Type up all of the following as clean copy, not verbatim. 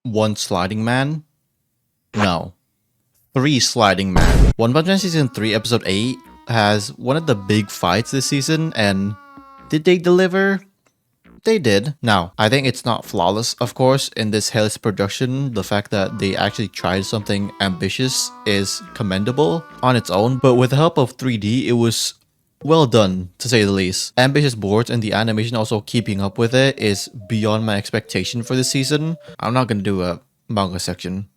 one sliding man? No. Three sliding man. One Punch Man Season 3 Episode 8 has one of the big fights this season, and did they deliver? They did. Now, I think it's not flawless, of course, in this Hell's production. The fact that they actually tried something ambitious is commendable on its own, but with the help of 3D, it was well done, to say the least. Ambitious boards and the animation also keeping up with it is beyond my expectation for this season. I'm not gonna do a manga section,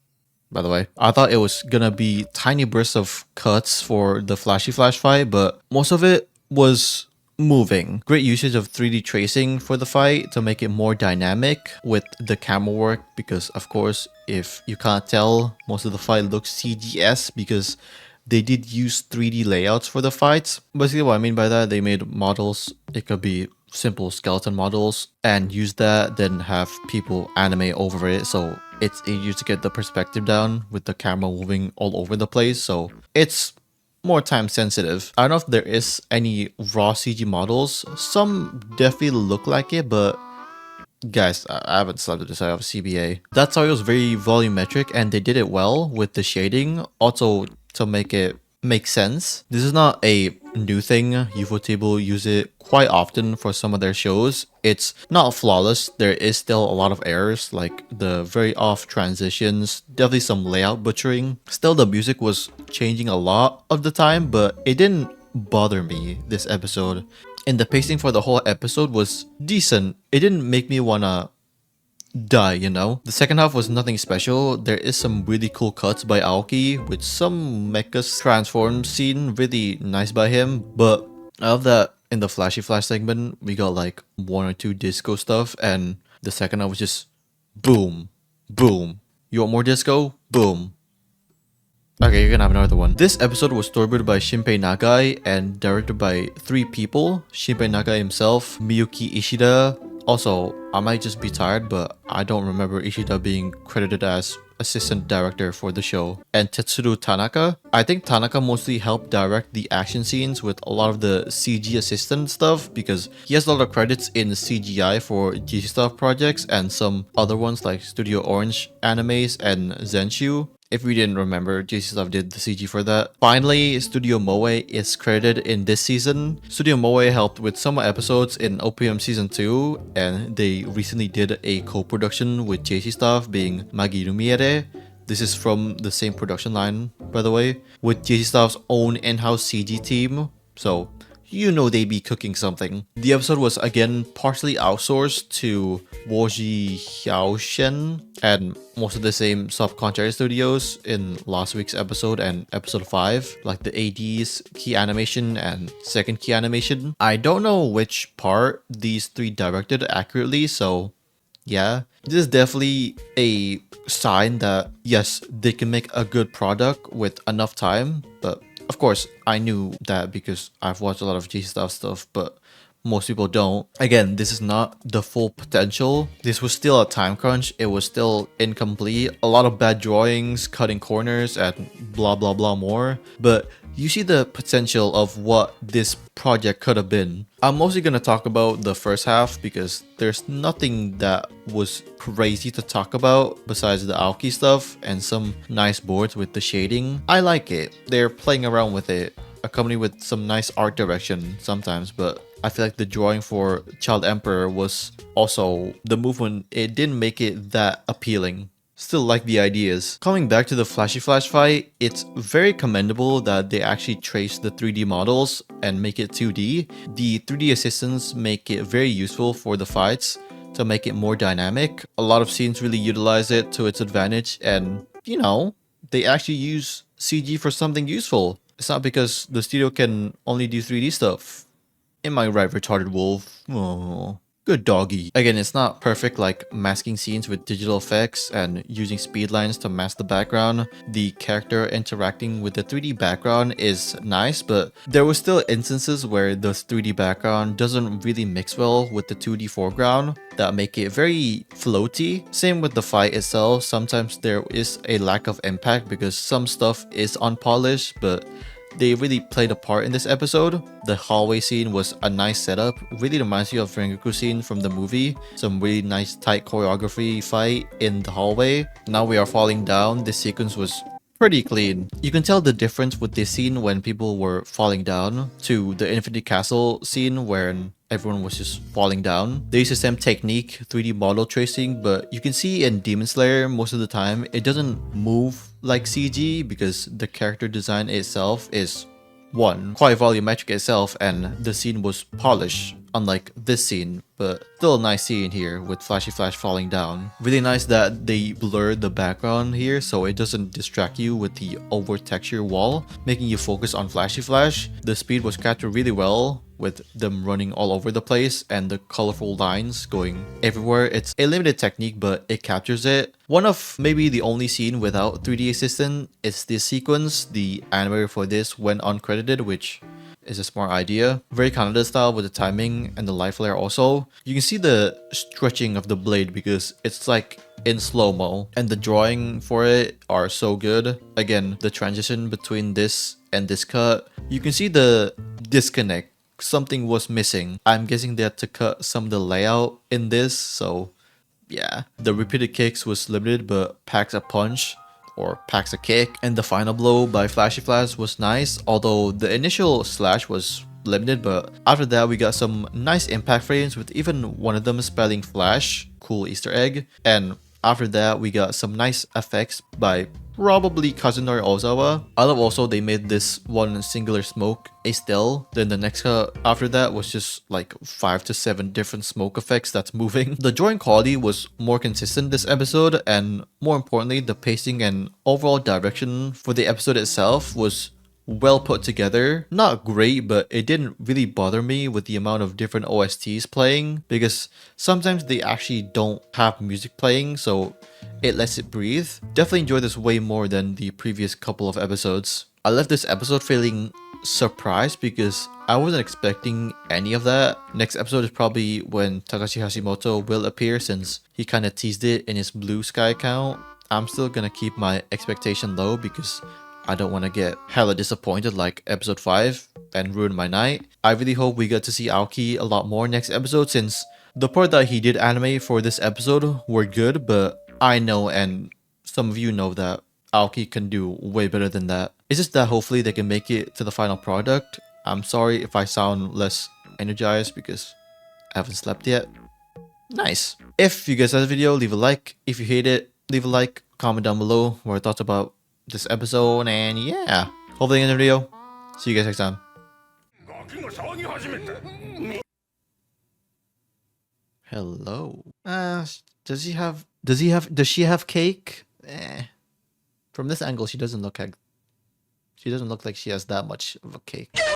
by the way. I thought it was gonna be tiny bursts of cuts for the flashy flash fight, but most of it was moving. Great usage of 3D tracing for the fight to make it more dynamic with the camera work, because of course, if you can't tell, most of the fight looks CGS because they did use 3D layouts for the fights. Basically what I mean by that, they made models, it could be simple skeleton models, and use that, then have people animate over it, so it's easier to get the perspective down with the camera moving all over the place, so it's more time sensitive. I don't know if there is any raw CG models. Some definitely look like it, but guys, I haven't slept at this side of CBA. That's how it was very volumetric, and they did it well with the shading, also to make it make sense. This is not a new thing. Ufotable use it quite often for some of their shows. It's not flawless. There is still a lot of errors, like the very off transitions, definitely some layout butchering. Still, the music was changing a lot of the time, but it didn't bother me this episode. And the pacing for the whole episode was decent. It didn't make me wanna die, you know? The second half was nothing special. There is some really cool cuts by Aoki with some mecha transform scene, really nice by him. But out of that, in the flashy flash segment, we got like one or two disco stuff, and the second half was just boom, boom. You want more disco? Boom. Okay, you're gonna have another one. This episode was storyboarded by Shinpei Nagai and directed by three people. Shinpei Nagai himself, Miyuki Ishida. Also, I might just be tired, but I don't remember Ishida being credited as assistant director for the show. And Tetsuro Tanaka. I think Tanaka mostly helped direct the action scenes with a lot of the CG assistant stuff, because he has a lot of credits in CGI for GC Stuff projects and some other ones like Studio Orange animes and Zenshu. If we didn't remember, JC Stuff did the CG for that. Finally, Studio Moe is credited in this season. Studio Moe helped with some episodes in OPM Season 2, and they recently did a co-production with JC Stuff, being Magi Lumiere. This is from the same production line, by the way, with JC Stuff's own in-house CG team, so you know they be cooking something. The episode was again partially outsourced to Woji Xiaoshen and most of the same subcontractor studios in last week's episode and episode 5, like the AD's key animation and second key animation. I don't know which part these three directed accurately, so yeah, this is definitely a sign that yes, they can make a good product with enough time, but of course, I knew that because I've watched a lot of G stuff, but most people don't. Again, this is not the full potential. This was still a time crunch. It was still incomplete. A lot of bad drawings, cutting corners, and blah blah blah more. But you see the potential of what this project could have been. I'm mostly going to talk about the first half because there's nothing that was crazy to talk about besides the Aoki stuff and some nice boards with the shading. I like it. They're playing around with it, accompanied with some nice art direction sometimes, but I feel like the drawing for Child Emperor was also the movement. It didn't make it that appealing. Still like the ideas. Coming back to the flashy flash fight, it's very commendable that they actually trace the 3D models and make it 2D. The 3D assistants make it very useful for the fights to make it more dynamic. A lot of scenes really utilize it to its advantage, and you know, they actually use CG for something useful. It's not because the studio can only do 3D stuff. Am I right, retarded wolf? Oh. Good doggy. Again, it's not perfect, like masking scenes with digital effects and using speed lines to mask the background. The character interacting with the 3D background is nice, but there were still instances where the 3D background doesn't really mix well with the 2D foreground that make it very floaty. Same with the fight itself. Sometimes there is a lack of impact because some stuff is unpolished, but they really played a part in this episode. The hallway scene was a nice setup, really reminds you of Rengoku scene from the movie. Some really nice tight choreography fight in the hallway. Now we are falling down. This sequence was pretty clean. You can tell the difference with this scene when people were falling down to the Infinity Castle scene when everyone was just falling down. They use the same technique, 3D model tracing, but you can see in Demon Slayer most of the time it doesn't move like CG because the character design itself is one, quite volumetric itself, and the scene was polished, unlike this scene, but still a nice scene here with Flashy Flash falling down. Really nice that they blurred the background here so it doesn't distract you with the over texture wall, making you focus on Flashy Flash. The speed was captured really well with them running all over the place and the colorful lines going everywhere. It's a limited technique, but it captures it. One of maybe the only scene without 3D assistant is this sequence. The animator for this went uncredited, which is a smart idea. Very Canada style with the timing and the light flare also. You can see the stretching of the blade because it's like in slow-mo, and the drawing for it are so good. Again, the transition between this and this cut, you can see the disconnect. Something was missing. I'm guessing they had to cut some of the layout in this, so yeah. The repeated kicks was limited but packs a punch or packs a kick, and the final blow by Flashy Flash was nice, although the initial slash was limited, but after that we got some nice impact frames with even one of them spelling Flash, cool Easter egg, and after that we got some nice effects by probably Kazunori Ozawa. I love also they made this one singular smoke a still, then the next cut after that was just like 5 to 7 different smoke effects that's moving. The drawing quality was more consistent this episode, and more importantly the pacing and overall direction for the episode itself was well put together. Not great, but it didn't really bother me with the amount of different OSTs playing, because sometimes they actually don't have music playing, so it lets it breathe. Definitely enjoyed this way more than the previous couple of episodes. I left this episode feeling surprised because I wasn't expecting any of that. Next episode is probably when Takashi Hashimoto will appear, since he kind of teased it in his Blue Sky account. I'm still gonna keep my expectation low because I don't want to get hella disappointed like episode 5 and ruin my night. I really hope we get to see Aoki a lot more next episode, since the part that he did animate for this episode were good, but I know, and some of you know, that Aoki can do way better than that. It's just that hopefully they can make it to the final product. I'm sorry if I sound less energized because I haven't slept yet. Nice. If you guys like the video, leave a like. If you hate it, leave a like. Comment down below what I thought about this episode, and yeah, hopefully in the video. See you guys next time. Hello. Does she have cake? From this angle she doesn't look like she has that much of a cake.